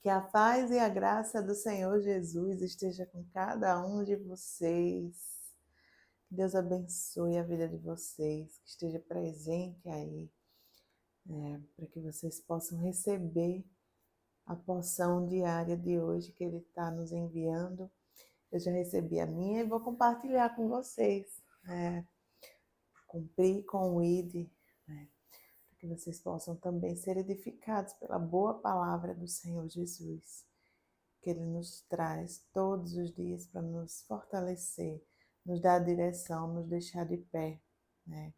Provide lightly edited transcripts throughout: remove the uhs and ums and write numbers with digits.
Que a paz e a graça do Senhor Jesus esteja com cada um de vocês. Que Deus abençoe a vida de vocês, que esteja presente aí, para que vocês possam receber a porção diária de hoje que Ele está nos enviando. Eu já recebi a minha e vou compartilhar com vocês. Cumprir com o ID, para que vocês possam também ser edificados pela boa palavra do Senhor Jesus, que Ele nos traz todos os dias para nos fortalecer, nos dar direção, nos deixar de pé, né?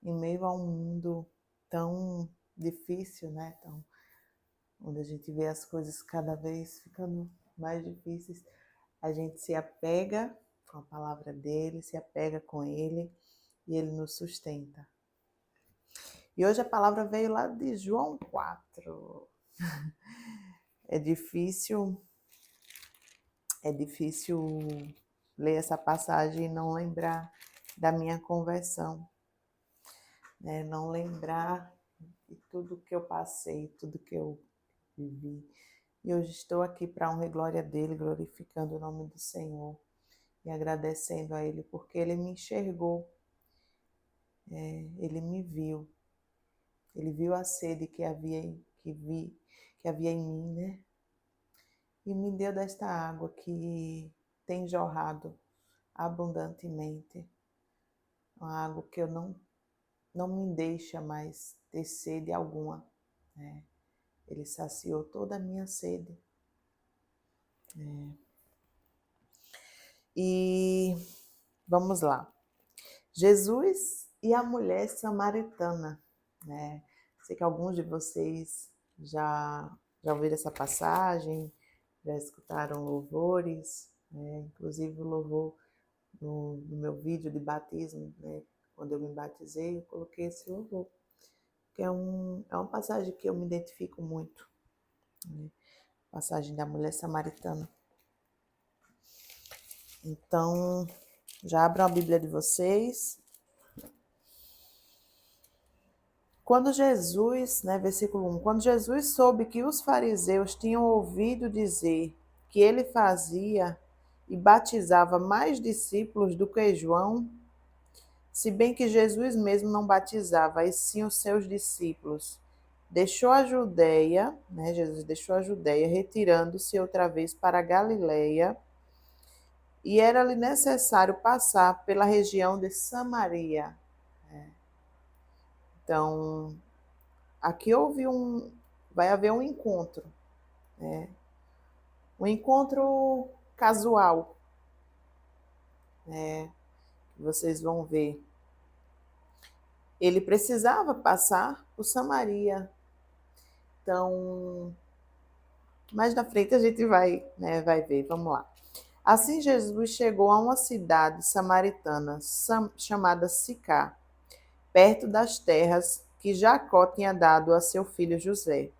Em meio a um mundo tão difícil, né? Onde a gente vê as coisas cada vez ficando mais difíceis, a gente se apega com a palavra dele, se apega com ele e ele nos sustenta. E hoje a palavra veio lá de João 4. É difícil ler essa passagem e não lembrar da minha conversão, né? Não lembrar de tudo que eu passei, tudo que eu vivi. E hoje estou aqui para a honra e glória dele, glorificando o nome do Senhor e agradecendo a ele porque ele me enxergou, ele me viu, ele viu a sede que havia em mim, né? E me deu desta água que tem jorrado abundantemente, uma água que eu não me deixa mais ter sede alguma, né? Ele saciou toda a minha sede. E vamos lá. Jesus e a mulher samaritana, né? Sei que alguns de vocês já ouviram essa passagem, já escutaram louvores, né? Inclusive o louvor no meu vídeo de batismo, né? Quando eu me batizei, eu coloquei esse louvor, que é uma passagem que eu me identifico muito, né? Passagem da mulher samaritana. Então, já abram a Bíblia de vocês. Quando Jesus, né, versículo 1, quando Jesus soube que os fariseus tinham ouvido dizer que ele fazia e batizava mais discípulos do que João, se bem que Jesus mesmo não batizava, e sim os seus discípulos, deixou a Judéia, né, Jesus deixou a Judéia, retirando-se outra vez para a Galileia, e era-lhe necessário passar pela região de Samaria. Então, aqui vai haver um encontro, né? Um encontro casual, né? Que vocês vão ver. Ele precisava passar por Samaria. Então, mais na frente a gente vai, né, vai ver. Vamos lá. Assim Jesus chegou a uma cidade samaritana chamada Sicá, perto das terras que Jacó tinha dado a seu filho José.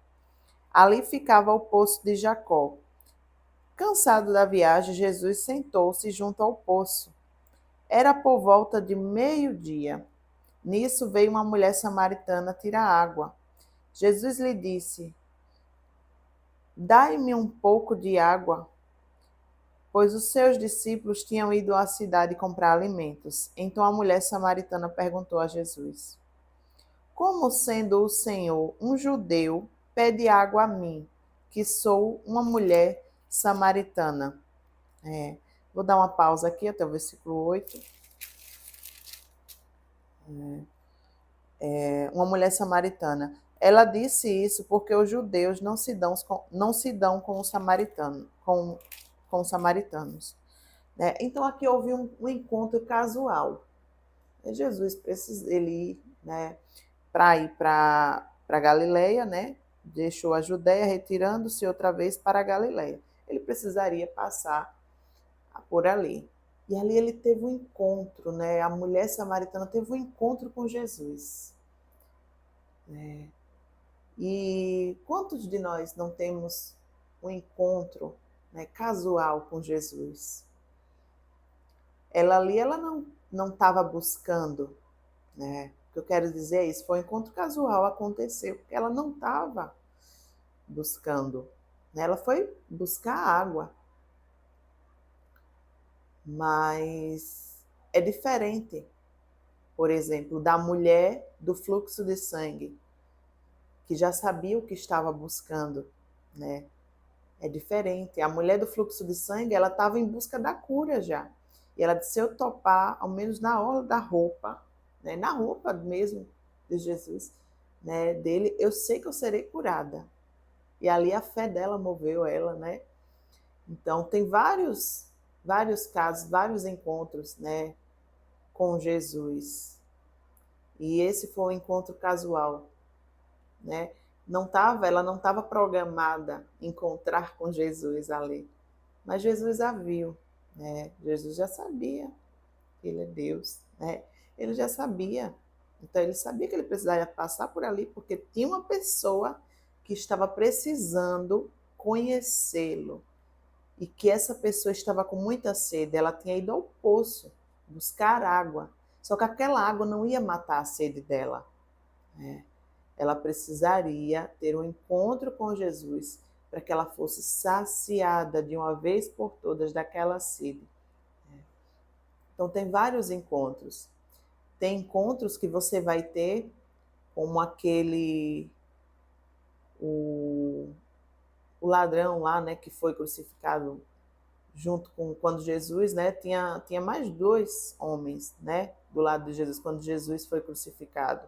Ali ficava o poço de Jacó. Cansado da viagem, Jesus sentou-se junto ao poço. Era por volta de meio-dia. Nisso veio uma mulher samaritana tirar água. Jesus lhe disse: Dai-me um pouco de água, pois os seus discípulos tinham ido à cidade comprar alimentos. Então a mulher samaritana perguntou a Jesus: Como sendo o Senhor um judeu, pede água a mim, que sou uma mulher samaritana? Vou dar uma pausa aqui até o versículo 8. Uma mulher samaritana. Ela disse isso porque os judeus não se dão com os samaritanos, com os samaritanos, né? Então aqui houve um encontro casual. Jesus precisa ele ir, né, para ir para Galileia, né? Deixou a Judéia, retirando-se outra vez para a Galileia. Ele precisaria passar por ali. E ali ele teve um encontro, né? A mulher samaritana teve um encontro com Jesus. E quantos de nós não temos um encontro, né, casual com Jesus? Ela ali, ela não estava buscando, né? O que eu quero dizer é isso, foi um encontro casual, aconteceu, porque ela não estava buscando. né? Ela foi buscar água, mas é diferente, por exemplo, da mulher do fluxo de sangue, que já sabia o que estava buscando, né? É diferente. A mulher do fluxo de sangue, ela estava em busca da cura já. E ela disse: se eu topar, ao menos na orla da roupa, né, na roupa mesmo de Jesus, né, dele, eu sei que eu serei curada. E ali a fé dela moveu ela, né? Então tem vários casos, vários encontros, né, com Jesus. E esse foi um encontro casual, né? Ela não estava programada encontrar com Jesus ali. Mas Jesus a viu, né? Jesus já sabia que ele é Deus, né? Ele já sabia. Então ele sabia que ele precisaria passar por ali porque tinha uma pessoa que estava precisando conhecê-lo e que essa pessoa estava com muita sede. Ela tinha ido ao poço buscar água, só que aquela água não ia matar a sede dela, né? Ela precisaria ter um encontro com Jesus para que ela fosse saciada de uma vez por todas daquela sede. Então tem vários encontros. Tem encontros que você vai ter, como aquele o, o ladrão lá, né, que foi crucificado junto com quando Jesus, né, tinha mais dois homens, né, do lado de Jesus quando Jesus foi crucificado.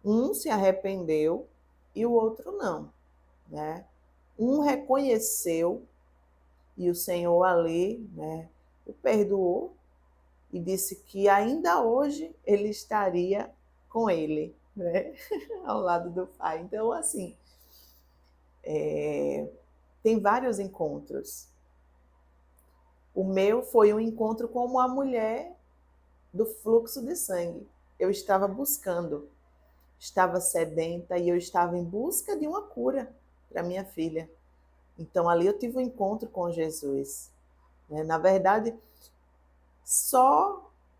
Um se arrependeu e o outro não, né? Um reconheceu e o Senhor ali, né, o perdoou e disse que ainda hoje ele estaria com ele, né, ao lado do Pai. Então, assim, tem vários encontros. O meu foi um encontro com uma mulher do fluxo de sangue. Eu estava buscando, estava sedenta e eu estava em busca de uma cura para minha filha. Então ali eu tive um encontro com Jesus. Na verdade,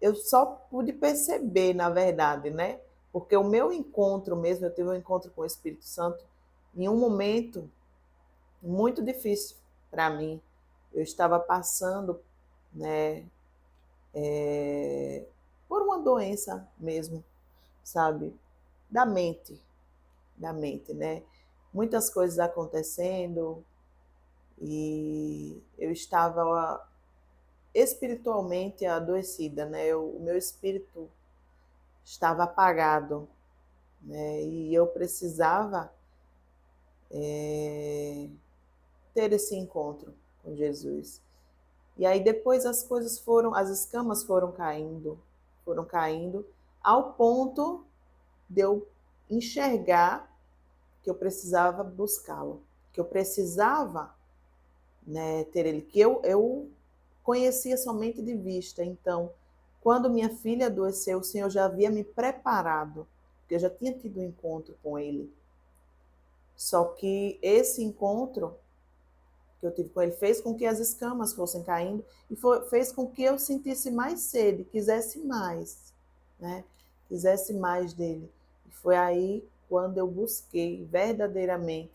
eu só pude perceber, na verdade, né? Porque o meu encontro mesmo, eu tive um encontro com o Espírito Santo em um momento muito difícil para mim. Eu estava passando, né, por uma doença mesmo, sabe? Da mente, da mente, né? Muitas coisas acontecendo e eu estava espiritualmente adoecida, né? O meu espírito estava apagado, né? E eu precisava ter esse encontro com Jesus. E aí depois as coisas foram, as escamas foram caindo, ao ponto de eu enxergar que eu precisava buscá-lo, que eu precisava, né, ter ele, que eu conhecia somente de vista. Então, quando minha filha adoeceu, o Senhor já havia me preparado, porque eu já tinha tido um encontro com ele. Só que esse encontro que eu tive com ele fez com que as escamas fossem caindo e fez com que eu sentisse mais sede, quisesse mais, né? Quisesse mais dele. E foi aí quando eu busquei verdadeiramente,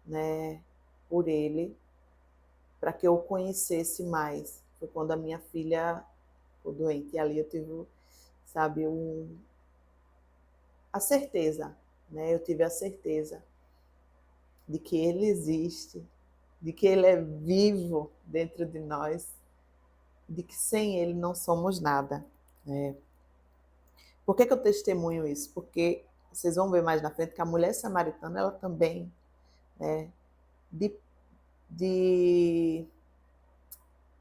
né, por ele, para que eu o conhecesse mais. Foi quando a minha filha ficou doente. E ali eu tive, sabe, a certeza, né? Eu tive a certeza de que ele existe, de que ele é vivo dentro de nós, de que sem ele não somos nada, né? Por que eu testemunho isso? Porque vocês vão ver mais na frente que a mulher samaritana, ela também, né, de, de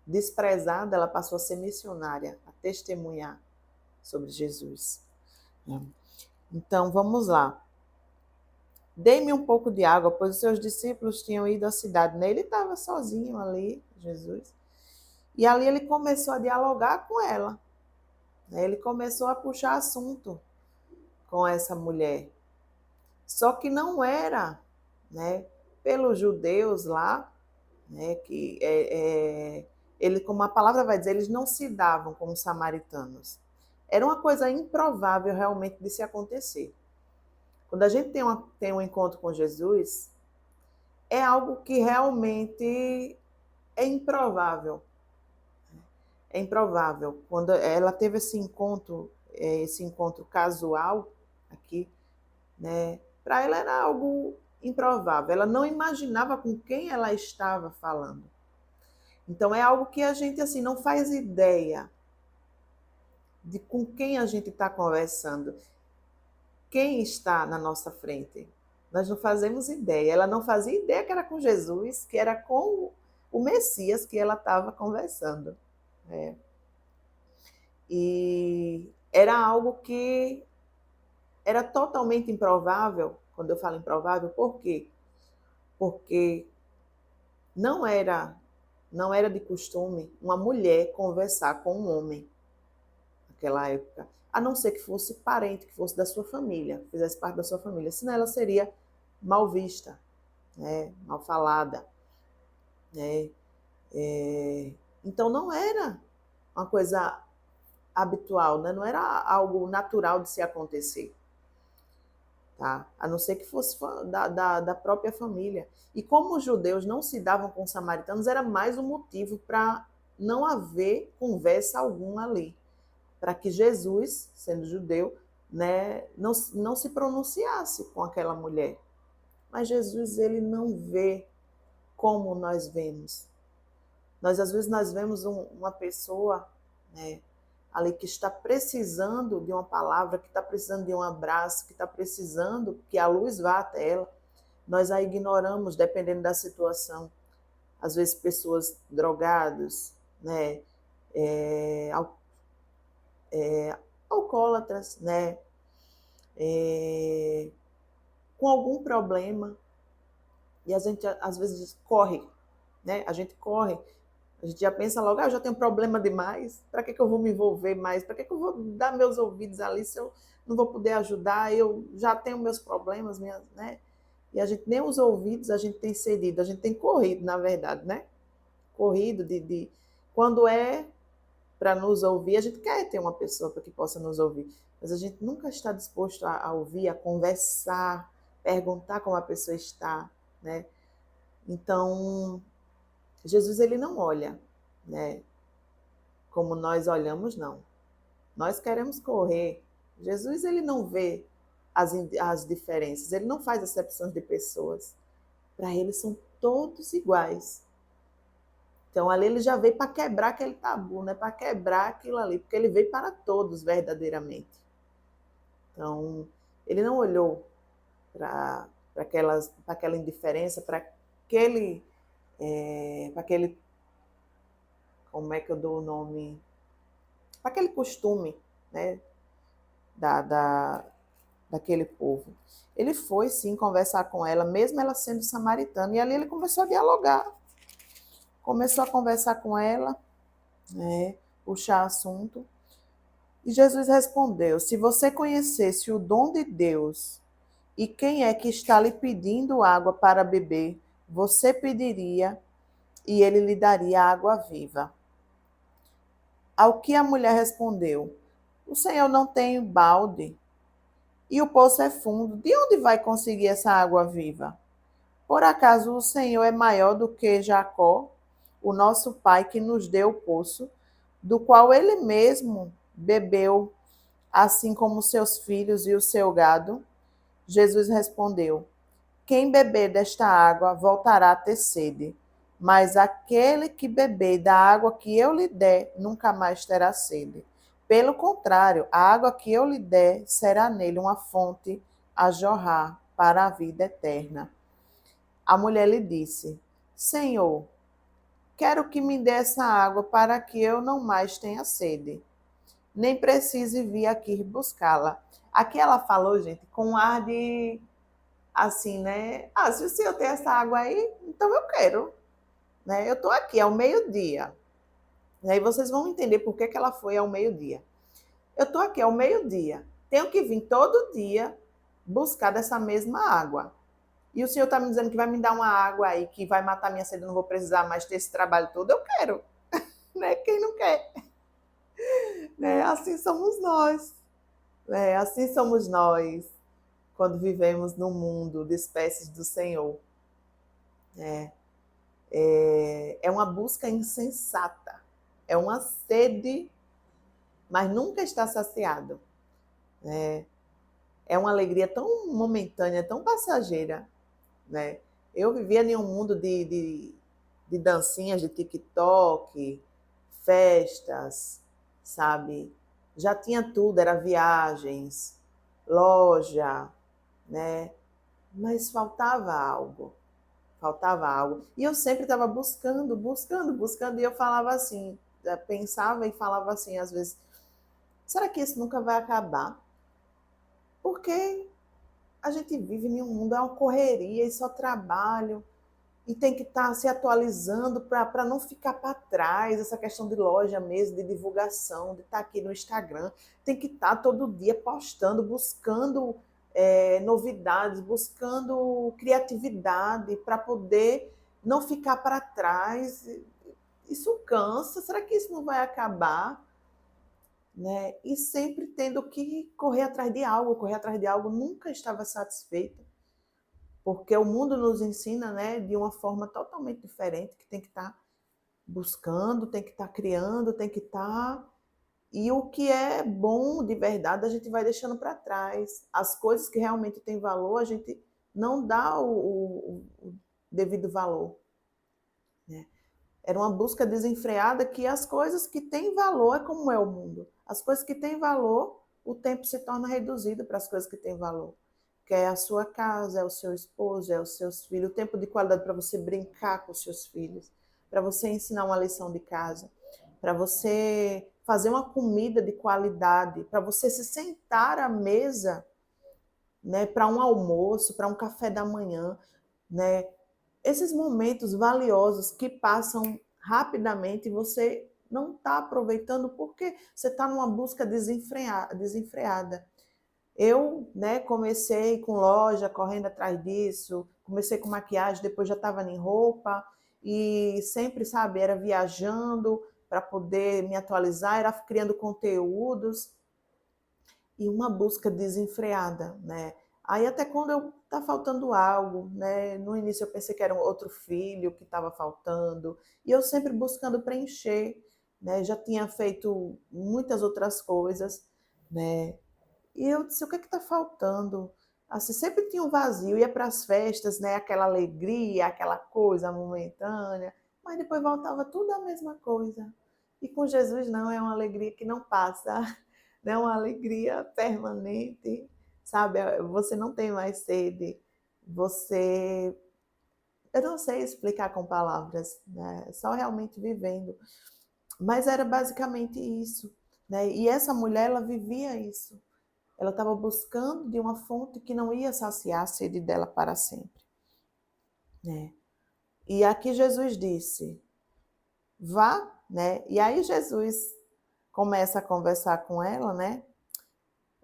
desprezada, ela passou a ser missionária, a testemunhar sobre Jesus. Então, vamos lá. Dê-me um pouco de água, pois os seus discípulos tinham ido à cidade. Ele estava sozinho ali, Jesus. E ali ele começou a dialogar com ela. Ele começou a puxar assunto com essa mulher. Só que não era, né, pelos judeus lá, né, que ele, como a palavra vai dizer, eles não se davam como samaritanos. Era uma coisa improvável realmente de se acontecer. Quando a gente tem um encontro com Jesus, é algo que realmente é improvável. É improvável. Quando ela teve esse encontro casual aqui, né? Para ela era algo improvável. Ela não imaginava com quem ela estava falando. Então é algo que a gente assim não faz ideia de com quem a gente está conversando, quem está na nossa frente. Nós não fazemos ideia. Ela não fazia ideia que era com Jesus, que era com o Messias que ela estava conversando. É. E era algo que era totalmente improvável. Quando eu falo improvável, por quê? Porque não era, não era de costume uma mulher conversar com um homem naquela época, a não ser que fosse parente, que fosse da sua família, fizesse parte da sua família, senão ela seria mal vista, né, mal falada, né? Então não era uma coisa habitual, né? Não era algo natural de se acontecer. Tá? A não ser que fosse da própria família. E como os judeus não se davam com os samaritanos, era mais um motivo para não haver conversa alguma ali. Para que Jesus, sendo judeu, né, não se pronunciasse com aquela mulher. Mas Jesus, ele não vê como nós vemos. Às vezes, nós vemos uma pessoa, né, ali que está precisando de uma palavra, que está precisando de um abraço, que está precisando que a luz vá até ela, nós a ignoramos dependendo da situação. Às vezes pessoas drogadas, né, é, alcoólatras, né, com algum problema, e a gente às vezes corre, né, a gente corre. A gente já pensa logo, eu já tenho problema demais, para que eu vou me envolver mais? Para que eu vou dar meus ouvidos ali se eu não vou poder ajudar? Eu já tenho meus problemas, né? E a gente nem os ouvidos a gente tem cedido, a gente tem corrido, na verdade, né? Corrido quando é para nos ouvir, a gente quer ter uma pessoa para que possa nos ouvir, mas a gente nunca está disposto a ouvir, a conversar, perguntar como a pessoa está, né? Então, Jesus, ele não olha, né, como nós olhamos, não. Nós queremos correr. Jesus, ele não vê as diferenças, ele não faz acepções de pessoas. Para ele são todos iguais. Então ali ele já veio para quebrar aquele tabu, né? Para quebrar aquilo ali, porque ele veio para todos verdadeiramente. Então ele não olhou para aquela indiferença, para aquele, como é que eu dou o nome? Para aquele costume, né? Da, da, daquele povo. Ele foi sim conversar com ela, mesmo ela sendo samaritana, e ali ele começou a dialogar, começou a conversar com ela, né, puxar assunto. E Jesus respondeu: se você conhecesse o dom de Deus e quem é que está lhe pedindo água para beber, você pediria e ele lhe daria água viva. Ao que a mulher respondeu: o Senhor não tem balde e o poço é fundo. De onde vai conseguir essa água viva? Por acaso o Senhor é maior do que Jacó, o nosso pai, que nos deu o poço, do qual ele mesmo bebeu, assim como seus filhos e o seu gado? Jesus respondeu: quem beber desta água voltará a ter sede, mas aquele que beber da água que eu lhe der nunca mais terá sede. Pelo contrário, a água que eu lhe der será nele uma fonte a jorrar para a vida eterna. A mulher lhe disse: Senhor, quero que me dê essa água para que eu não mais tenha sede, nem precise vir aqui buscá-la. Aqui ela falou, gente, com um ar de assim, né? Ah, se o senhor tem essa água aí, então eu quero, né? Eu estou aqui ao meio-dia. E aí vocês vão entender por que ela foi ao meio-dia. Eu estou aqui ao meio-dia. Tenho que vir todo dia buscar dessa mesma água. E o senhor está me dizendo que vai me dar uma água aí que vai matar minha sede, eu não vou precisar mais ter esse trabalho todo. Eu quero, né? Quem não quer? Né? Assim somos nós. Né? Assim somos nós quando vivemos no mundo de espécies do Senhor. É, é uma busca insensata, é uma sede, mas nunca está saciado. É uma alegria tão momentânea, tão passageira, né? Eu vivia em um mundo de dancinhas de TikTok, festas, sabe? Já tinha tudo, era viagens, loja, né? Mas faltava algo, faltava algo. E eu sempre estava buscando, buscando, buscando, e eu falava assim, pensava e falava assim, às vezes, será que isso nunca vai acabar? Porque a gente vive em um mundo, é uma correria e só trabalho, e tem que estar se atualizando para não ficar para trás, essa questão de loja mesmo, de divulgação, de estar aqui no Instagram, tem que estar todo dia postando, buscando novidades, buscando criatividade para poder não ficar para trás. Isso cansa, será que isso não vai acabar? Né? E sempre tendo que correr atrás de algo, nunca estava satisfeita, porque o mundo nos ensina, né, de uma forma totalmente diferente, que tem que estar buscando, tem que estar criando, tem que estar. E o que é bom de verdade, a gente vai deixando para trás. As coisas que realmente têm valor, a gente não dá o devido valor. Né? Era uma busca desenfreada que as coisas que têm valor é como é o mundo. As coisas que têm valor, o tempo se torna reduzido para as coisas que têm valor. Que é a sua casa, é o seu esposo, é os seus filhos, o tempo de qualidade para você brincar com os seus filhos, para você ensinar uma lição de casa, para você fazer uma comida de qualidade, para você se sentar à mesa, né, para um almoço, para um café da manhã, né? Esses momentos valiosos que passam rapidamente e você não está aproveitando porque você está numa busca desenfreada. Eu, né, comecei com loja, correndo atrás disso, comecei com maquiagem, depois já estava em roupa e sempre, sabe, era viajando para poder me atualizar, era criando conteúdos e uma busca desenfreada, né? Aí até quando eu tá faltando algo, né? No início eu pensei que era um outro filho que estava faltando e eu sempre buscando preencher, né? Já tinha feito muitas outras coisas, né? E eu disse, o que é que está faltando? Assim, sempre tinha um vazio, ia para as festas, né? Aquela alegria, aquela coisa momentânea, mas depois voltava tudo a mesma coisa. E com Jesus não, é uma alegria que não passa, né? É uma alegria permanente, sabe? Você não tem mais sede, você... Eu não sei explicar com palavras, né? Só realmente vivendo. Mas era basicamente isso, né? E essa mulher, ela vivia isso. Ela estava buscando de uma fonte que não ia saciar a sede dela para sempre, né? E aqui Jesus disse, vá, né? E aí Jesus começa a conversar com ela, né?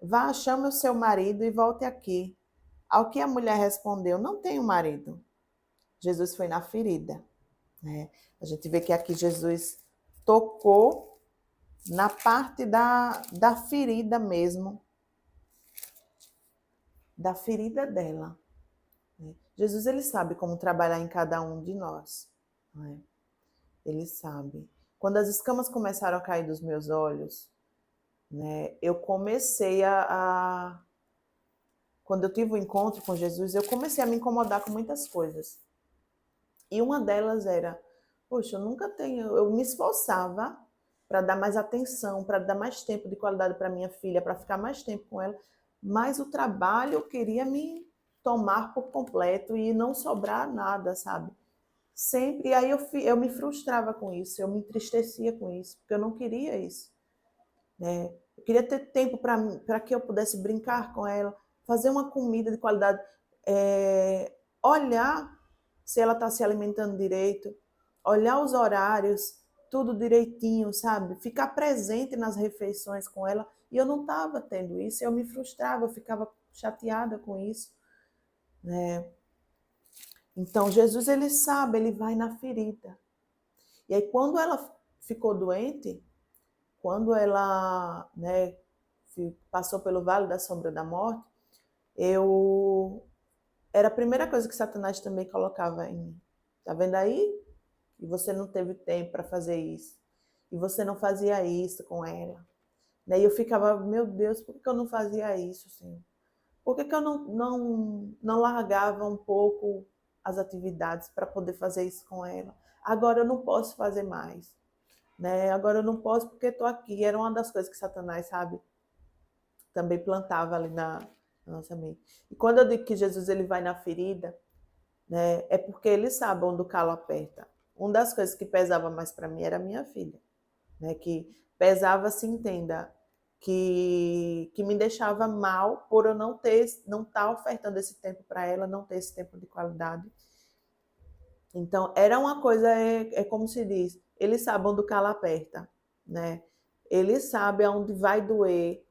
Vá, chame o seu marido e volte aqui. Ao que a mulher respondeu, não tenho marido. Jesus foi na ferida, né? A gente vê que aqui Jesus tocou na parte da ferida mesmo, da ferida dela. Jesus, ele sabe como trabalhar em cada um de nós. Não é? Ele sabe. Quando as escamas começaram a cair dos meus olhos, né, eu comecei quando eu tive o um encontro com Jesus, eu comecei a me incomodar com muitas coisas. E uma delas era, poxa, eu nunca tenho, eu me esforçava para dar mais atenção, para dar mais tempo de qualidade para minha filha, para ficar mais tempo com ela, mas o trabalho queria me tomar por completo e não sobrar nada, sabe? Sempre, e aí eu me frustrava com isso, eu me entristecia com isso, porque eu não queria isso, né? Eu queria ter tempo para que eu pudesse brincar com ela, fazer uma comida de qualidade, olhar se ela está se alimentando direito, olhar os horários, tudo direitinho, sabe? Ficar presente nas refeições com ela, e eu não estava tendo isso, eu me frustrava, eu ficava chateada com isso, né? Então, Jesus, ele sabe, ele vai na ferida. E aí, quando ela ficou doente, quando ela, né, passou pelo vale da sombra da morte, eu era a primeira coisa que Satanás também colocava em mim. Tá vendo aí? E você não teve tempo para fazer isso. E você não fazia isso com ela. Daí eu ficava, meu Deus, por que eu não fazia isso, Senhor? Por que eu não largava um pouco as atividades para poder fazer isso com ela? Agora eu não posso fazer mais. Né? Agora eu não posso porque estou aqui. Era uma das coisas que Satanás, sabe, também plantava ali na nossa mente. E quando eu digo que Jesus ele vai na ferida, né, é porque ele sabe onde o calo aperta. Uma das coisas que pesava mais para mim era a minha filha, né, que pesava, se entenda, que me deixava mal por eu não estar ofertando esse tempo para ela, não ter esse tempo de qualidade. Então, era uma coisa, é como se diz, ele sabe onde o calo aperta, né? Ele sabe aonde vai doer,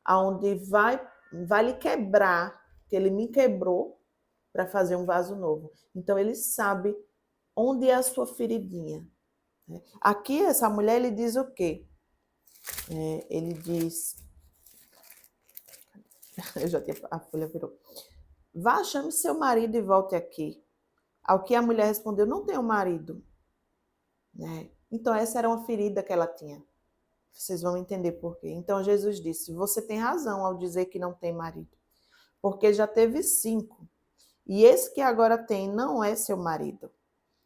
aonde vai lhe quebrar, que ele me quebrou para fazer um vaso novo. Então, ele sabe onde é a sua feridinha. Né? Aqui, essa mulher, ele diz o quê? Ele diz... Eu já tinha... A folha virou. Vá, chame seu marido e volte aqui. Ao que a mulher respondeu, não tenho marido. Né? Então, essa era uma ferida que ela tinha. Vocês vão entender por quê. Então, Jesus disse, você tem razão ao dizer que não tem marido, porque já teve 5, e esse que agora tem não é seu marido.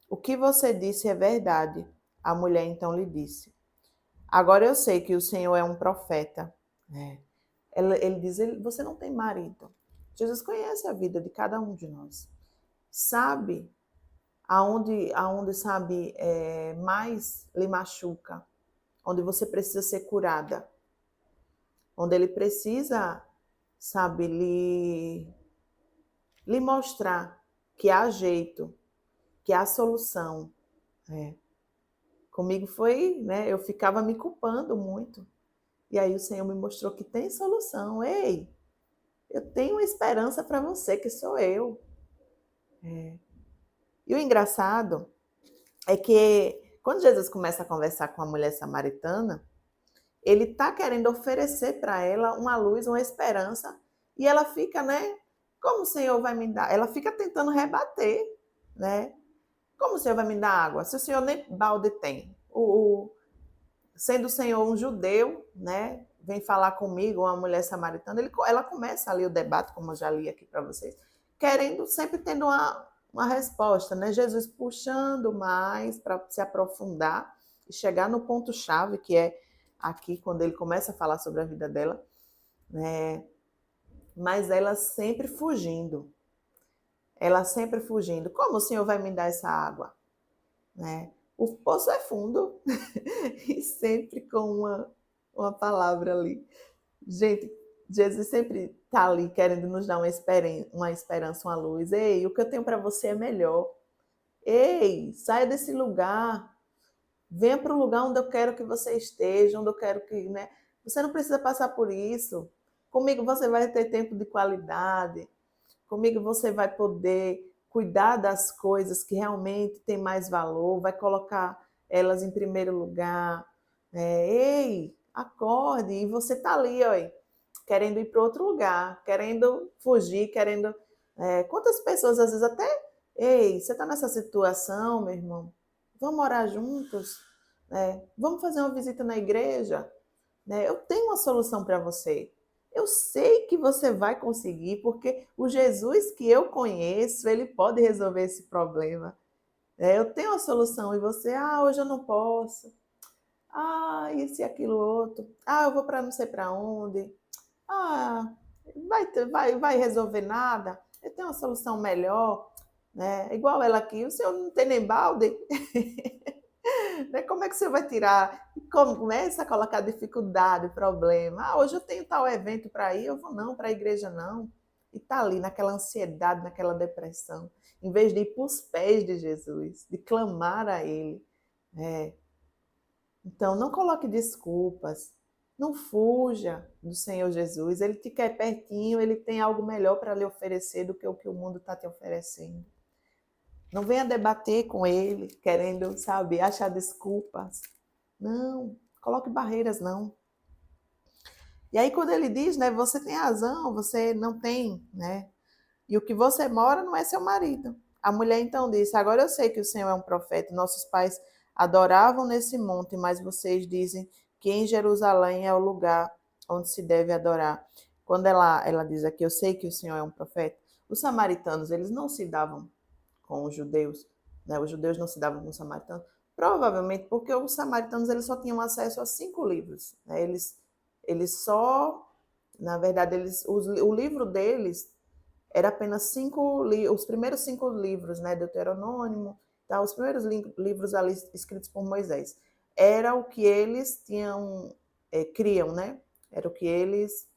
O que você disse é verdade. A mulher então lhe disse, agora eu sei que o Senhor é um profeta. Ele diz, você não tem marido. Jesus conhece a vida de cada um de nós. Sabe aonde sabe, mais lhe machuca, onde você precisa ser curada, onde ele precisa, sabe, lhe mostrar que há jeito, que há solução. Comigo foi, né, eu ficava me culpando muito, e aí o Senhor me mostrou que tem solução. Ei, eu tenho uma esperança para você, que sou eu. E o engraçado é que quando Jesus começa a conversar com a mulher samaritana, ele está querendo oferecer para ela uma luz, uma esperança, e ela fica, né? Como o Senhor vai me dar? Ela fica tentando rebater, né? Como o Senhor vai me dar água? Se o Senhor nem balde tem. Sendo o Senhor um judeu, né? Vem falar comigo, uma mulher samaritana, ela começa ali o debate, como eu já li aqui para vocês, querendo, sempre tendo uma resposta, né? Jesus puxando mais para se aprofundar e chegar no ponto-chave, que é aqui, quando ele começa a falar sobre a vida dela, né? Mas ela sempre fugindo. Ela sempre fugindo. Como o Senhor vai me dar essa água? Né? O poço é fundo. E sempre com uma palavra ali. Gente, Jesus sempre está ali querendo nos dar uma esperança, uma luz. Ei, o que eu tenho para você é melhor. Ei, saia desse lugar. Venha para o lugar onde eu quero que você esteja, onde eu quero que, né? Você não precisa passar por isso. Comigo você vai ter tempo de qualidade. Comigo você vai poder cuidar das coisas que realmente têm mais valor, vai colocar elas em primeiro lugar. Ei, acorde. E você tá ali, ó, querendo ir para outro lugar, querendo fugir, querendo... quantas pessoas às vezes até... Ei, você está nessa situação, meu irmão? Vamos orar juntos? Vamos fazer uma visita na igreja? Eu tenho uma solução para você. Eu sei que você vai conseguir, porque o Jesus que eu conheço, ele pode resolver esse problema. Eu tenho uma solução e você, hoje eu não posso. Isso e aquilo outro. Eu vou para não sei para onde. Vai resolver nada. Eu tenho uma solução melhor. Igual ela aqui, o senhor não tem nem balde. Como é que você vai tirar? Começa a colocar dificuldade, problema. Hoje eu tenho tal evento para ir, eu vou não, para a igreja não. E está ali naquela ansiedade, naquela depressão. Em vez de ir para os pés de Jesus, de clamar a Ele. Então, não coloque desculpas. Não fuja do Senhor Jesus. Ele te quer pertinho, Ele tem algo melhor para lhe oferecer do que o mundo está te oferecendo. Não venha debater com ele, querendo, sabe, achar desculpas. Não, coloque barreiras, não. E aí quando ele diz, né, você tem razão, você não tem, né? E o que você mora não é seu marido. A mulher então disse: agora eu sei que o Senhor é um profeta. Nossos pais adoravam nesse monte, mas vocês dizem que em Jerusalém é o lugar onde se deve adorar. Quando ela diz aqui, eu sei que o Senhor é um profeta, os samaritanos, eles não se davam com os judeus, né? Os judeus não se davam com os samaritanos, provavelmente porque os samaritanos eles só tinham acesso a 5 livros, né? Eles só, na verdade, o livro deles era apenas 5, os primeiros 5 livros, né? Deuteronômio, tá? Os primeiros livros ali escritos por Moisés. Era o que eles tinham, criam, né? Era o que eles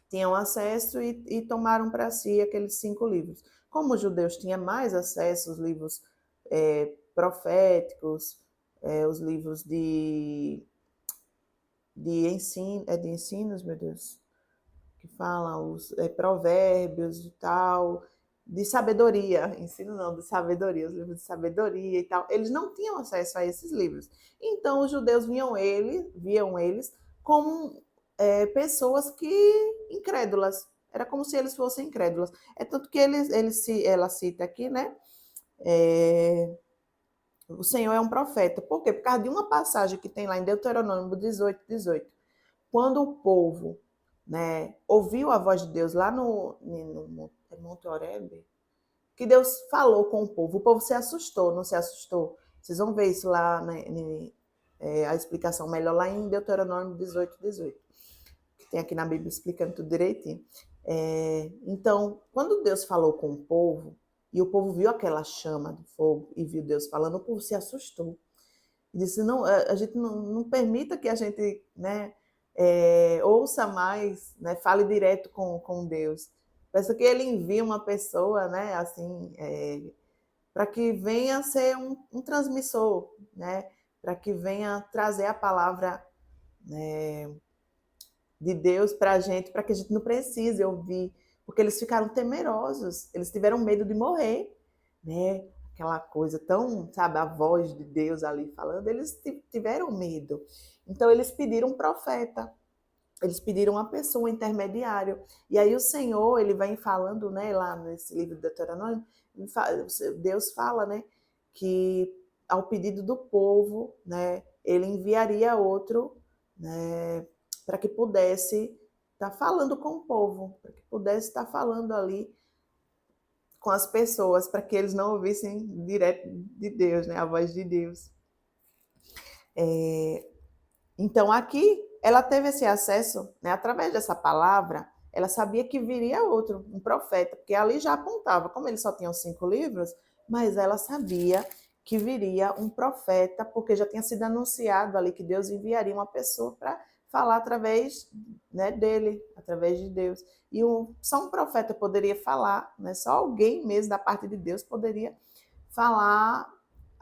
tinham acesso e tomaram para si aqueles 5 livros. Como os judeus tinham mais acesso aos livros proféticos, os livros de ensinos, meu Deus, que falam os provérbios e tal, de sabedoria, ensino não, de sabedoria, os livros de sabedoria e tal, eles não tinham acesso a esses livros. Então os judeus viam eles como pessoas que incrédulas. Era como se eles fossem incrédulas. É tanto que ela cita aqui, né? O Senhor é um profeta. Por quê? Por causa de uma passagem que tem lá em Deuteronômio 18. Quando o povo, né, ouviu a voz de Deus lá no Monte Horebe, que Deus falou com o povo se assustou, não se assustou? Vocês vão ver isso lá, né, a explicação melhor lá em Deuteronômio 18, que tem aqui na Bíblia explicando tudo direitinho. Então, quando Deus falou com o povo, e o povo viu aquela chama de fogo e viu Deus falando, o povo se assustou. E disse, não, a gente não permita que a gente, né, ouça mais, né, fale direto com Deus. Peça que ele envie uma pessoa, né, assim, para que venha ser um transmissor, né, para que venha trazer a palavra, né, de Deus para a gente, para que a gente não precise ouvir, porque eles ficaram temerosos, eles tiveram medo de morrer, né? Aquela coisa tão, sabe, a voz de Deus ali falando, eles tiveram medo. Então eles pediram um profeta, eles pediram uma pessoa, um intermediário. E aí o Senhor, ele vem falando, né, lá nesse livro de Deuteronômio, Deus fala, né, que ao pedido do povo, né, ele enviaria outro, né, para que pudesse estar falando com o povo, para que pudesse estar falando ali com as pessoas, para que eles não ouvissem direto de Deus, né, a voz de Deus. Então, aqui, ela teve esse acesso, né, através dessa palavra, ela sabia que viria outro, um profeta, porque ali já apontava, como eles só tinham 5 livros, mas ela sabia que viria um profeta, porque já tinha sido anunciado ali que Deus enviaria uma pessoa para falar através, né, dele, através de Deus. E só um profeta poderia falar, né, só alguém mesmo da parte de Deus poderia falar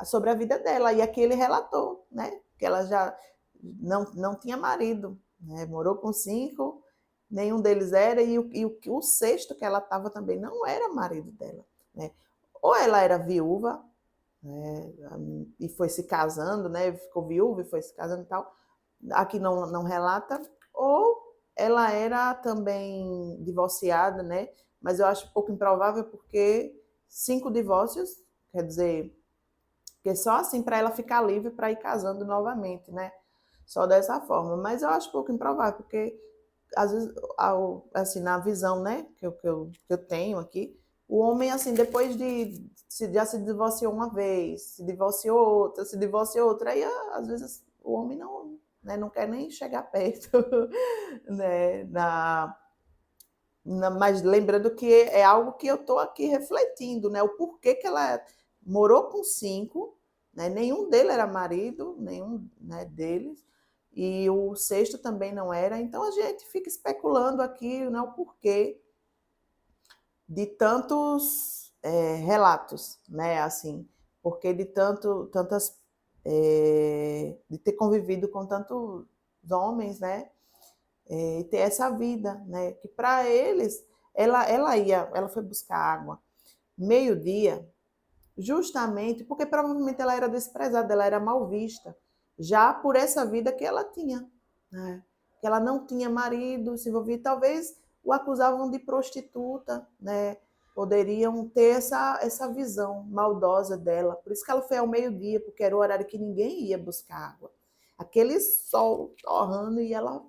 sobre a vida dela. E aqui ele relatou, né, que ela já não tinha marido, né, morou com 5, nenhum deles era, e o sexto que ela estava também não era marido dela, né? Ou ela era viúva, né, e foi se casando, né, ficou viúva e foi se casando e tal, aqui não relata, ou ela era também divorciada, né, mas eu acho pouco improvável porque 5 divórcios, quer dizer, que só assim para ela ficar livre para ir casando novamente, né, só dessa forma, mas eu acho pouco improvável, porque às vezes, assim, na visão, né, que eu tenho aqui, o homem, assim, depois já se divorciou uma vez, se divorciou outra, aí às vezes o homem não, né, não quer nem chegar perto, né, mas lembrando que é algo que eu estou aqui refletindo, né, o porquê que ela morou com 5, né, nenhum deles era marido, nenhum, né, deles, e o sexto também não era, então a gente fica especulando aqui, né, o porquê de tantos relatos, né, assim, porque de ter convivido com tantos homens, né, e ter essa vida, né, que para eles, ela foi buscar água meio-dia, justamente porque provavelmente ela era desprezada, ela era mal vista, já por essa vida que ela tinha, né? Que ela não tinha marido, se envolvia, talvez o acusavam de prostituta, né? poderiam ter essa visão maldosa dela. Por isso que ela foi ao meio-dia, porque era o horário que ninguém ia buscar água. Aquele sol torrando e ela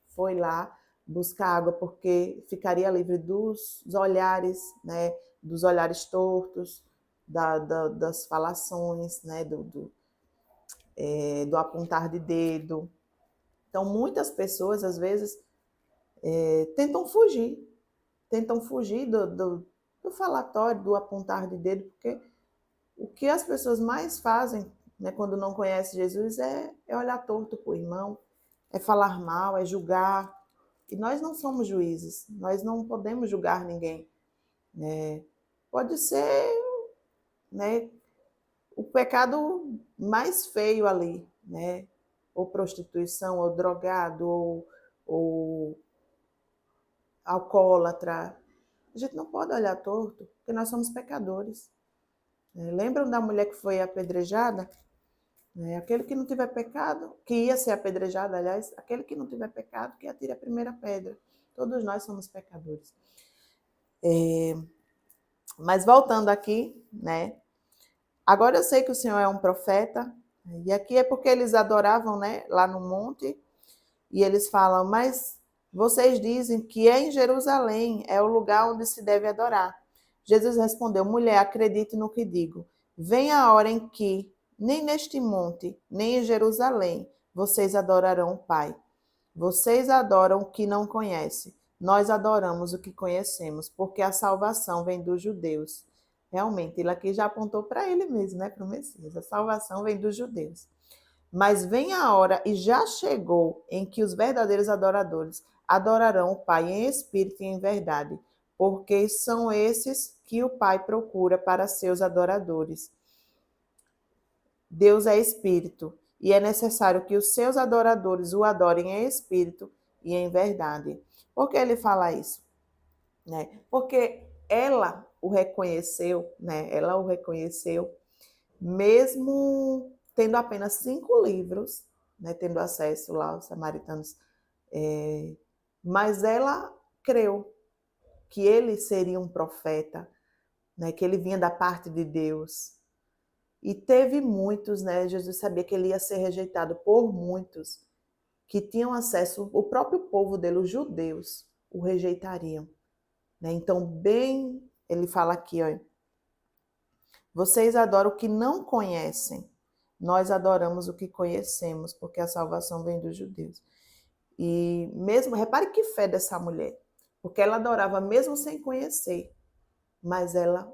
foi lá buscar água, porque ficaria livre dos olhares, né, dos olhares tortos, das falações, né, do apontar de dedo. Então, muitas pessoas, às vezes, tentam fugir do falatório, do apontar de dedo, porque o que as pessoas mais fazem, né, quando não conhecem Jesus é olhar torto para o irmão, é falar mal, é julgar. E nós não somos juízes, nós não podemos julgar ninguém. Né? Pode ser, né, o pecado mais feio ali, né? Ou prostituição, ou drogado, ou alcoólatra. A gente não pode olhar torto, porque nós somos pecadores. Lembram da mulher que foi apedrejada? Aquele que não tiver pecado, que ia ser apedrejado, aliás, aquele que não tiver pecado, que atire a primeira pedra. Todos nós somos pecadores. Mas voltando aqui, né? Agora eu sei que o Senhor é um profeta, e aqui é porque eles adoravam, né, lá no monte, e eles falam, mas vocês dizem que é em Jerusalém, é o lugar onde se deve adorar. Jesus respondeu, mulher, acredite no que digo. Vem a hora em que, nem neste monte, nem em Jerusalém, vocês adorarão o Pai. Vocês adoram o que não conhecem. Nós adoramos o que conhecemos, porque a salvação vem dos judeus. Realmente, ele aqui já apontou para ele mesmo, né, para o Messias. A salvação vem dos judeus. Mas vem a hora, e já chegou, em que os verdadeiros adoradores adorarão o Pai em espírito e em verdade, porque são esses que o Pai procura para seus adoradores. Deus é espírito, e é necessário que os seus adoradores o adorem em espírito e em verdade. Por que ele fala isso? Né? Porque ela o reconheceu, né? Ela o reconheceu, mesmo tendo apenas 5 livros, né? Tendo acesso lá aos samaritanos, mas ela creu que ele seria um profeta, né? Que ele vinha da parte de Deus. E teve muitos, né? Jesus sabia que ele ia ser rejeitado por muitos que tinham acesso, o próprio povo dele, os judeus, o rejeitariam. Né? Então, bem, ele fala aqui, ó, vocês adoram o que não conhecem, nós adoramos o que conhecemos, porque a salvação vem dos judeus. E mesmo, repare que fé dessa mulher, porque ela adorava mesmo sem conhecer, mas ela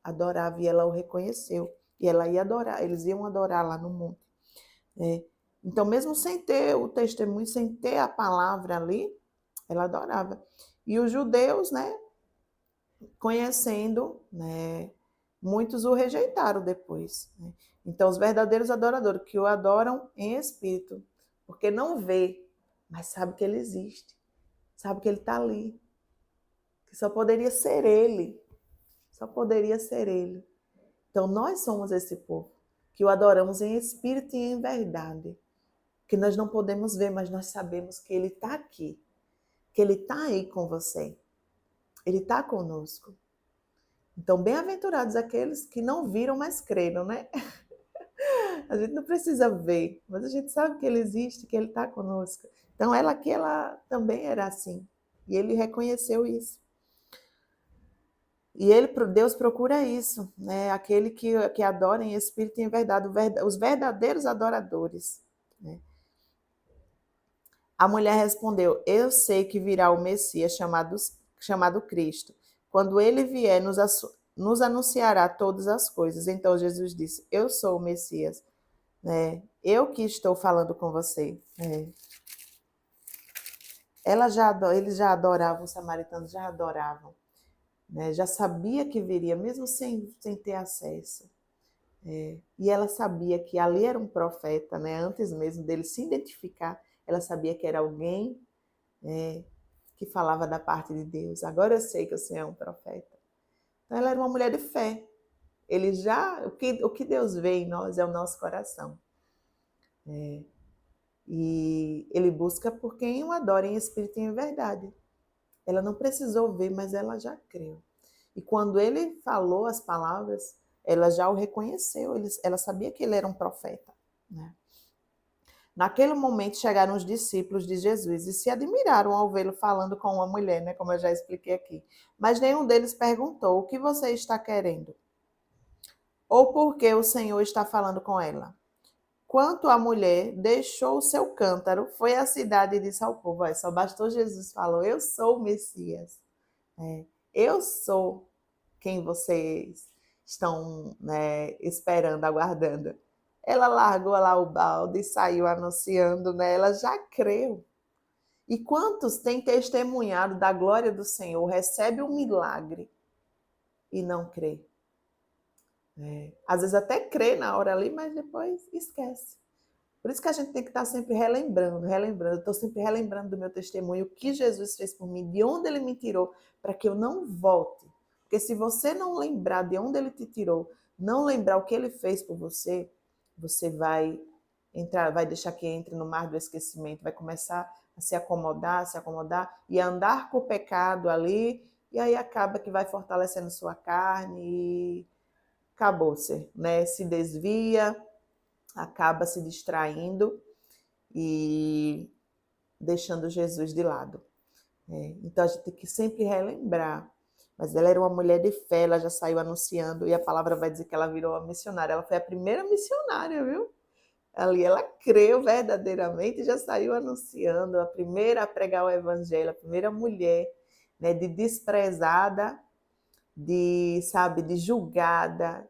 adorava e ela o reconheceu. E ela ia adorar, eles iam adorar lá no monte. Então, mesmo sem ter o testemunho, sem ter a palavra ali, ela adorava. E os judeus, né, conhecendo, né, muitos o rejeitaram depois. Né? Então, os verdadeiros adoradores, que o adoram em espírito, porque não vê, mas sabe que ele existe, sabe que ele está ali, que só poderia ser ele, só poderia ser ele. Então, nós somos esse povo, que o adoramos em espírito e em verdade, que nós não podemos ver, mas nós sabemos que ele está aqui, que ele está aí com você, ele está conosco. Então, bem-aventurados aqueles que não viram, mas creram, né? A gente não precisa ver, mas a gente sabe que ele existe, que ele está conosco. Então, ela aqui, ela também era assim. E ele reconheceu isso. E Deus procura isso, né? Aquele que adora em espírito e em verdade, os verdadeiros adoradores. Né? A mulher respondeu, eu sei que virá o Messias chamado Cristo. Quando ele vier, nos anunciará todas as coisas. Então Jesus disse, eu sou o Messias. Né? Eu que estou falando com você. Eles já adoravam, os samaritanos já adoravam. Né? Já sabia que viria, mesmo sem ter acesso. E ela sabia que ali era um profeta, né? Antes mesmo dele se identificar, ela sabia que era alguém que falava da parte de Deus. Agora eu sei que o Senhor é um profeta. Então ela era uma mulher de fé. O que Deus vê em nós é o nosso coração. E ele busca por quem o adora em espírito e em verdade. Ela não precisou ver, mas ela já creu. E quando ele falou as palavras, ela já o reconheceu, ela sabia que ele era um profeta, né? Naquele momento chegaram os discípulos de Jesus e se admiraram ao vê-lo falando com uma mulher, né, como eu já expliquei aqui. Mas nenhum deles perguntou: "O que você está querendo?" Ou por que o Senhor está falando com ela. Quanto à mulher, deixou o seu cântaro, foi à cidade e disse ao povo: só bastou Jesus falou: "Eu sou o Messias. É, eu sou quem vocês estão, né, esperando, aguardando." Ela largou lá o balde e saiu anunciando, né? Ela já creu. E quantos têm testemunhado da glória do Senhor, recebe um milagre e não crê? Às vezes até crê na hora ali, mas depois esquece. Por isso que a gente tem que estar sempre relembrando. Eu estou sempre relembrando do meu testemunho, o que Jesus fez por mim, de onde ele me tirou, para que eu não volte. Porque se você não lembrar de onde ele te tirou, não lembrar o que ele fez por você, você vai entrar, vai deixar que entre no mar do esquecimento, vai começar a se acomodar e andar com o pecado ali, e aí acaba que vai fortalecendo sua carne e acabou-se, né? Se desvia, acaba se distraindo e deixando Jesus de lado. Então a gente tem que sempre relembrar. Mas ela era uma mulher de fé, ela já saiu anunciando, e a palavra vai dizer que ela virou uma missionária. Ela foi a primeira missionária, viu? Ali ela creu verdadeiramente e já saiu anunciando, a primeira a pregar o evangelho, a primeira mulher, né, de desprezada, de, sabe, de julgada,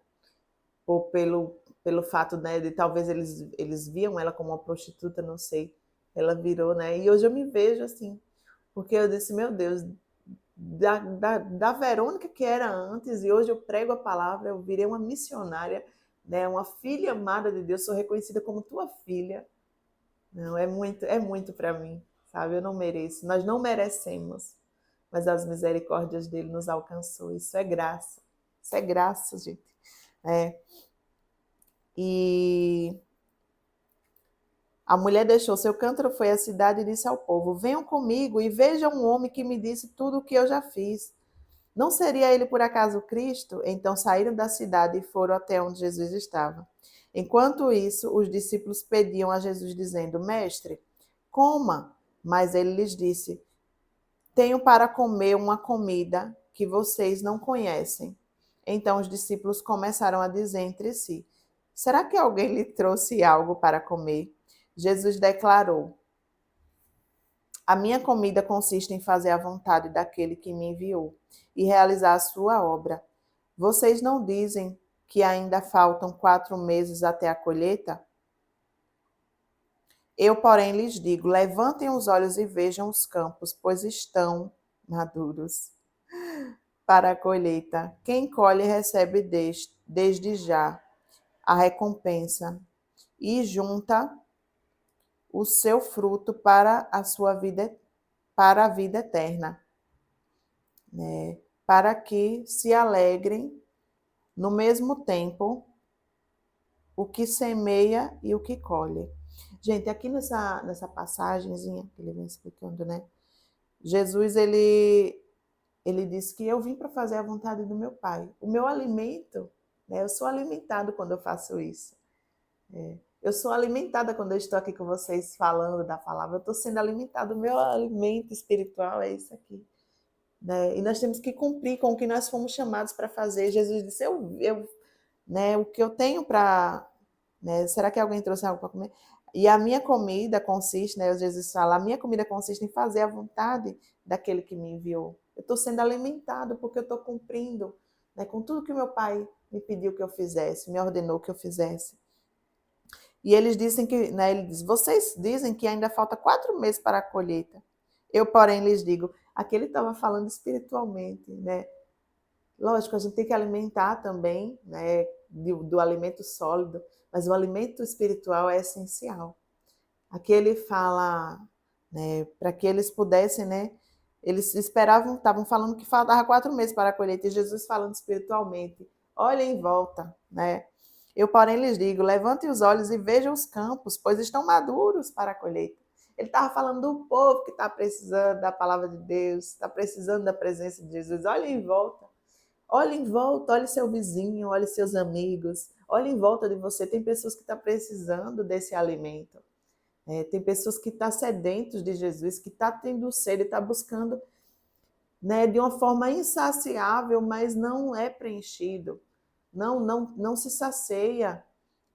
ou pelo fato, né, de talvez eles viam ela como uma prostituta, não sei. Ela virou, né? E hoje eu me vejo assim, porque eu disse, meu Deus, da Verônica que era antes, e hoje eu prego a palavra, eu virei uma missionária, né, uma filha amada de Deus, sou reconhecida como tua filha. Não, é muito para mim, sabe? Eu não mereço, nós não merecemos, mas as misericórdias dele nos alcançou. Isso é graça, gente. É. E a mulher deixou seu cântaro, foi à cidade e disse ao povo: "Venham comigo e vejam um homem que me disse tudo o que eu já fiz. Não seria ele por acaso Cristo?" Então saíram da cidade e foram até onde Jesus estava. Enquanto isso, os discípulos pediam a Jesus, dizendo: "Mestre, coma." Mas ele lhes disse: "Tenho para comer uma comida que vocês não conhecem." Então os discípulos começaram a dizer entre si: "Será que alguém lhe trouxe algo para comer?" Jesus declarou: "A minha comida consiste em fazer a vontade daquele que me enviou e realizar a sua obra. Vocês não dizem que ainda faltam 4 meses até a colheita? Eu, porém, lhes digo: levantem os olhos e vejam os campos, pois estão maduros para a colheita. Quem colhe recebe desde já a recompensa e junta o seu fruto para a sua vida, para a vida eterna, né? Para que se alegrem no mesmo tempo o que semeia e o que colhe." Gente, aqui nessa passagenzinha que ele vem explicando, né? Jesus, ele disse que eu vim para fazer a vontade do meu Pai. O meu alimento, né? Eu sou alimentado quando eu faço isso. Eu sou alimentada quando eu estou aqui com vocês falando da palavra. Eu estou sendo alimentada. O meu alimento espiritual é isso aqui, né? E nós temos que cumprir com o que nós fomos chamados para fazer. Jesus disse: né, o que eu tenho para, né, será que alguém trouxe algo para comer? E a minha comida consiste, né, Jesus fala, a minha comida consiste em fazer a vontade daquele que me enviou. Eu estou sendo alimentado porque eu estou cumprindo, né, com tudo que o meu Pai me pediu que eu fizesse, me ordenou que eu fizesse. E eles dizem que, né, ele diz, vocês dizem que ainda falta 4 meses para a colheita. Eu, porém, lhes digo, aqui ele estava falando espiritualmente, né? Lógico, a gente tem que alimentar também, né, do alimento sólido, mas o alimento espiritual é essencial. Aqui ele fala, né, para que eles pudessem, né, eles esperavam, estavam falando que faltava 4 meses para a colheita, e Jesus falando espiritualmente, olhem em volta, né? Eu, porém, lhes digo, levantem os olhos e vejam os campos, pois estão maduros para a colheita. Ele estava falando do povo que está precisando da palavra de Deus, está precisando da presença de Jesus. Olhem em volta. Olhe em volta, olhe seu vizinho, olhe seus amigos, olhe em volta de você. Tem pessoas que estão precisando desse alimento. Tem pessoas que estão sedentos de Jesus, que estão tendo sede, estão buscando, né, de uma forma insaciável, mas não é preenchido. Não se sacia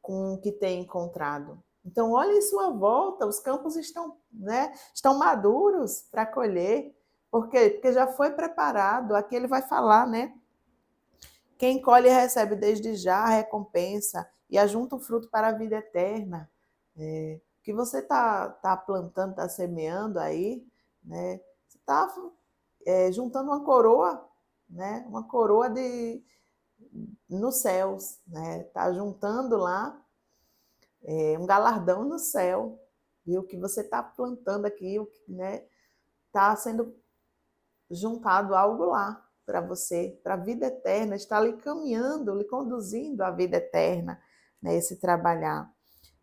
com o que tem encontrado. Então, olhe em sua volta, os campos estão, né, estão maduros para colher. Por quê? Porque já foi preparado. Aqui ele vai falar, né? Quem colhe recebe desde já a recompensa e ajunta o fruto para a vida eterna. O que você tá plantando, está semeando aí, né? Você está juntando uma coroa, né? Uma coroa nos céus, né? Está juntando lá um galardão no céu. E o que você está plantando aqui, né? Está sendo juntado algo lá para você, para a vida eterna, está lhe caminhando, lhe conduzindo à vida eterna, né, esse trabalhar,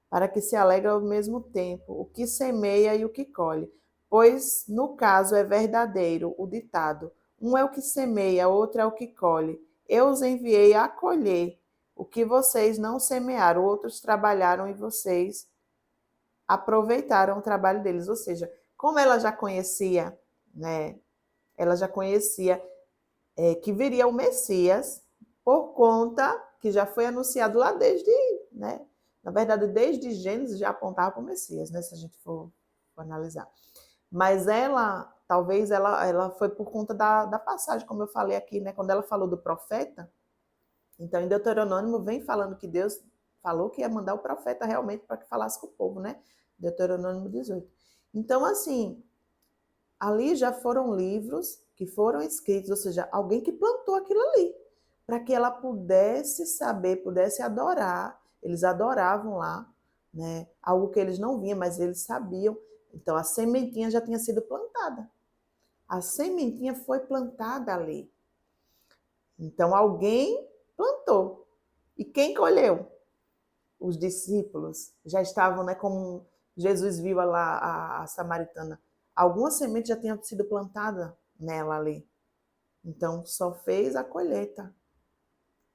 para que se alegre ao mesmo tempo o que semeia e o que colhe. Pois, no caso, é verdadeiro o ditado: um é o que semeia, outro é o que colhe. Eu os enviei a colher o que vocês não semearam, outros trabalharam e vocês aproveitaram o trabalho deles. Ou seja, como ela já conhecia, né, ela já conhecia que viria o Messias, por conta que já foi anunciado lá desde, né? Na verdade, desde Gênesis já apontava para o Messias, né? Se a gente for analisar. Mas ela, talvez ela foi por conta da passagem, como eu falei aqui, né? Quando ela falou do profeta, então em Deuteronômio vem falando que Deus falou que ia mandar o profeta realmente para que falasse com o povo, né? Deuteronômio 18. Então, assim, ali já foram livros que foram escritos, ou seja, alguém que plantou aquilo ali, para que ela pudesse saber, pudesse adorar. Eles adoravam lá, né? Algo que eles não viam, mas eles sabiam. Então a sementinha já tinha sido plantada. A sementinha foi plantada ali. Então alguém plantou. E quem colheu? Os discípulos já estavam, né, como Jesus viu lá a samaritana. Alguma semente já tinha sido plantada nela ali. Então, só fez a colheita.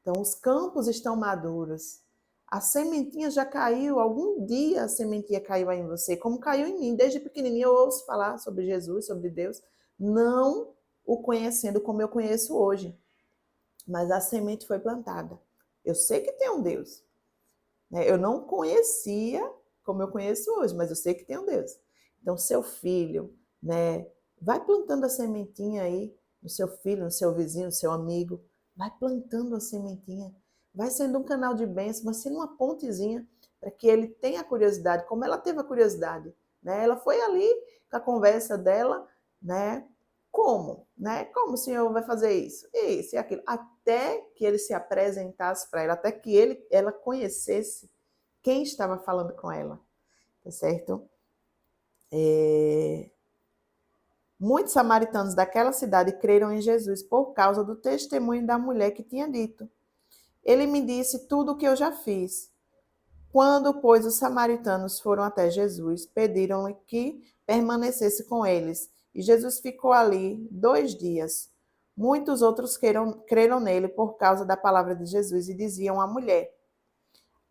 Então, os campos estão maduros. A sementinha já caiu, algum dia a sementinha caiu aí em você, como caiu em mim. Desde pequenininho eu ouço falar sobre Jesus, sobre Deus, não o conhecendo como eu conheço hoje. Mas a semente foi plantada. Eu sei que tem um Deus. Eu não conhecia como eu conheço hoje, mas eu sei que tem um Deus. Então, seu filho, né, vai plantando a sementinha aí no seu filho, no seu vizinho, no seu amigo. Vai plantando a sementinha. Vai sendo um canal de bênção, vai sendo uma pontezinha para que ele tenha a curiosidade, como ela teve a curiosidade. Né? Ela foi ali com a conversa dela, né? Como? Né? Como o senhor vai fazer isso? Isso e aquilo. Até que ele se apresentasse para ela, até que ela conhecesse quem estava falando com ela. Tá certo? Muitos samaritanos daquela cidade creram em Jesus por causa do testemunho da mulher que tinha dito: ele me disse tudo o que eu já fiz. Quando, pois, os samaritanos foram até Jesus, pediram-lhe que permanecesse com eles. E Jesus ficou ali 2 dias. Muitos outros creram nele por causa da palavra de Jesus e diziam à mulher: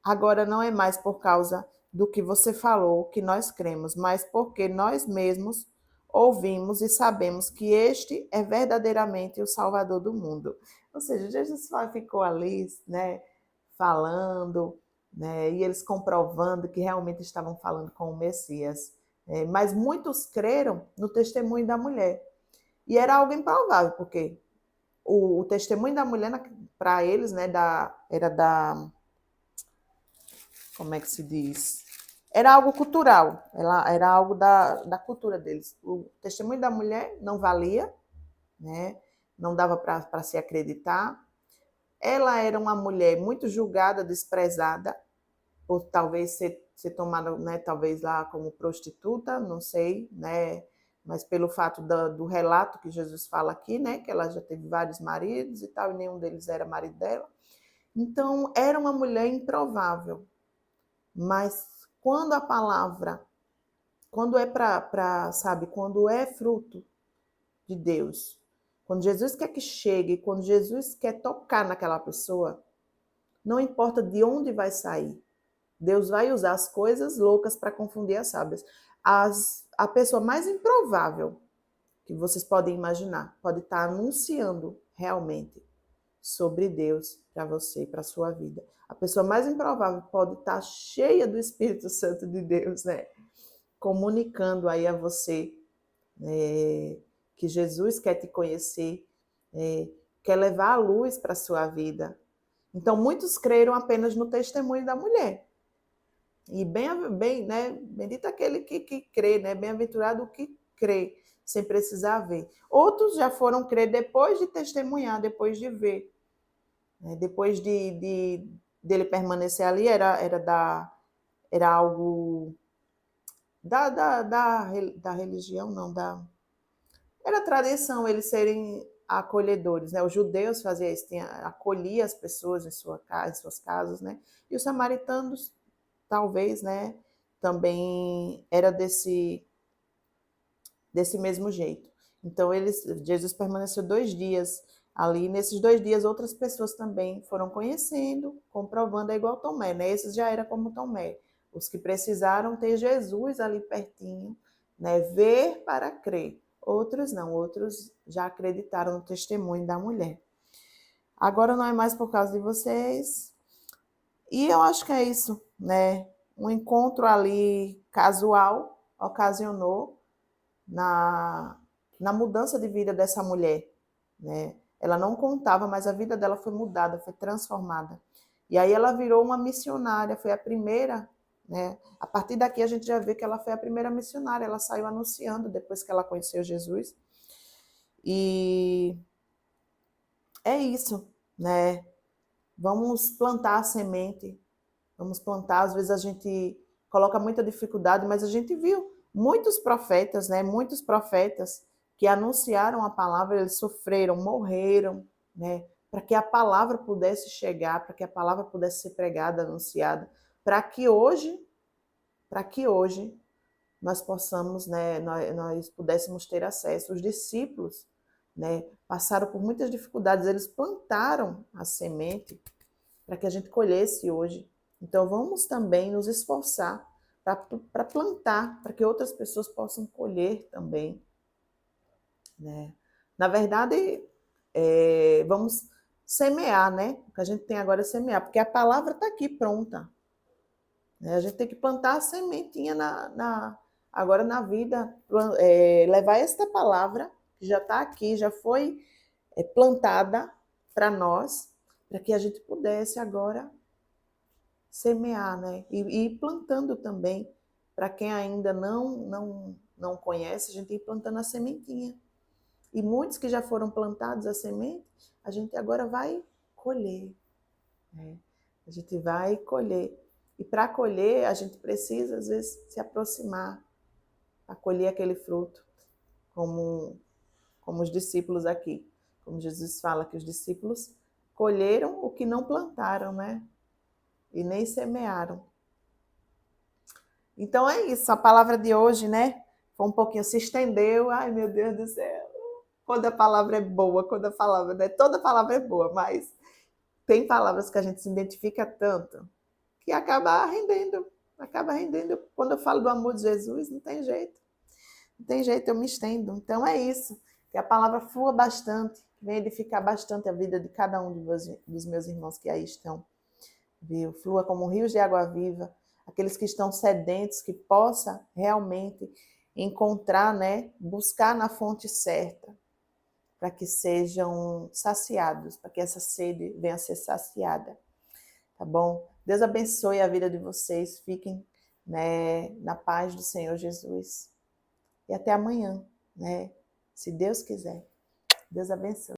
agora não é mais por causa do que você falou que nós cremos, mas porque nós mesmos ouvimos e sabemos que este é verdadeiramente o Salvador do mundo. Ou seja, Jesus só ficou ali, né, falando, né, e eles comprovando que realmente estavam falando com o Messias. Mas muitos creram no testemunho da mulher. E era algo improvável, porque o testemunho da mulher, para eles, né, era da como é que se diz? Era algo cultural, era algo da cultura deles. O testemunho da mulher não valia, né? Não dava para se acreditar. Ela era uma mulher muito julgada, desprezada, por talvez ser tomada, né, talvez lá como prostituta, não sei, né? Mas pelo fato do relato que Jesus fala aqui, né, que ela já teve vários maridos e tal, e nenhum deles era marido dela. Então, era uma mulher improvável. Mas quando a palavra, quando é sabe, quando é fruto de Deus, Quando Jesus quer que chegue, quando Jesus quer tocar naquela pessoa, não importa de onde vai sair, Deus vai usar as coisas loucas para confundir as sábias. A pessoa mais improvável que vocês podem imaginar pode estar anunciando realmente sobre Deus para você, para a sua vida. A pessoa mais improvável pode estar cheia do Espírito Santo de Deus, né? Comunicando aí a você que Jesus quer te conhecer, quer levar a luz para a sua vida. Então, muitos creram apenas no testemunho da mulher. E né, bendito aquele que crê, né? Bem-aventurado o que crê, sem precisar ver. Outros já foram crer depois de testemunhar, depois de ver. Depois dele permanecer ali, era algo da religião, não, era tradição eles serem acolhedores, né? Os judeus faziam isso, acolhia as pessoas em suas casas, né? E os samaritanos, talvez, né? Também era desse mesmo jeito. Então Jesus permaneceu 2 dias ali. Nesses 2 dias, outras pessoas também foram conhecendo, comprovando, é igual Tomé, né? Esses já era como Tomé. Os que precisaram ter Jesus ali pertinho, né? Ver para crer. Outros não, outros já acreditaram no testemunho da mulher. Agora não é mais por causa de vocês. E eu acho que é isso, né? Um encontro ali casual ocasionou na mudança de vida dessa mulher, né? Ela não contava, mas a vida dela foi mudada, foi transformada. E aí ela virou uma missionária, foi a primeira, né? A partir daqui a gente já vê que ela foi a primeira missionária, ela saiu anunciando depois que ela conheceu Jesus. E é isso, né? Vamos plantar a semente, vamos plantar, às vezes a gente coloca muita dificuldade, mas a gente viu muitos profetas, né? Muitos profetas que anunciaram a palavra, eles sofreram, morreram, né? Para que a palavra pudesse chegar, para que a palavra pudesse ser pregada, anunciada, para que hoje nós possamos, né? Nós pudéssemos ter acesso. Os discípulos, né? Passaram por muitas dificuldades, eles plantaram a semente para que a gente colhesse hoje. Então, vamos também nos esforçar para plantar, para que outras pessoas possam colher também, né? Na verdade, vamos semear, né? O que a gente tem agora é semear, porque a palavra está aqui pronta, né? A gente tem que plantar a sementinha agora na vida, levar esta palavra, que já está aqui, já foi plantada para nós, para que a gente pudesse agora semear, né? E ir plantando também. Para quem ainda não conhece, a gente ir plantando a sementinha. E muitos que já foram plantados a semente, a gente agora vai colher, né? A gente vai colher. E para colher, a gente precisa, às vezes, se aproximar para colher aquele fruto, como os discípulos aqui. Como Jesus fala que os discípulos colheram o que não plantaram, né? E nem semearam. Então é isso, a palavra de hoje, né? Foi um pouquinho, se estendeu. Ai, meu Deus do céu. Quando a palavra é boa, quando a palavra, né? Toda palavra é boa, mas tem palavras que a gente se identifica tanto que acaba rendendo. Acaba rendendo. Quando eu falo do amor de Jesus, não tem jeito. Não tem jeito, eu me estendo. Então é isso. Que a palavra flua bastante, venha edificar bastante a vida de cada um dos meus irmãos que aí estão. Viu? Flua como rios de água viva, aqueles que estão sedentos, que possa realmente encontrar, né, buscar na fonte certa, para que sejam saciados, para que essa sede venha a ser saciada, tá bom? Deus abençoe a vida de vocês, fiquem, né, na paz do Senhor Jesus. E até amanhã, né, se Deus quiser. Deus abençoe.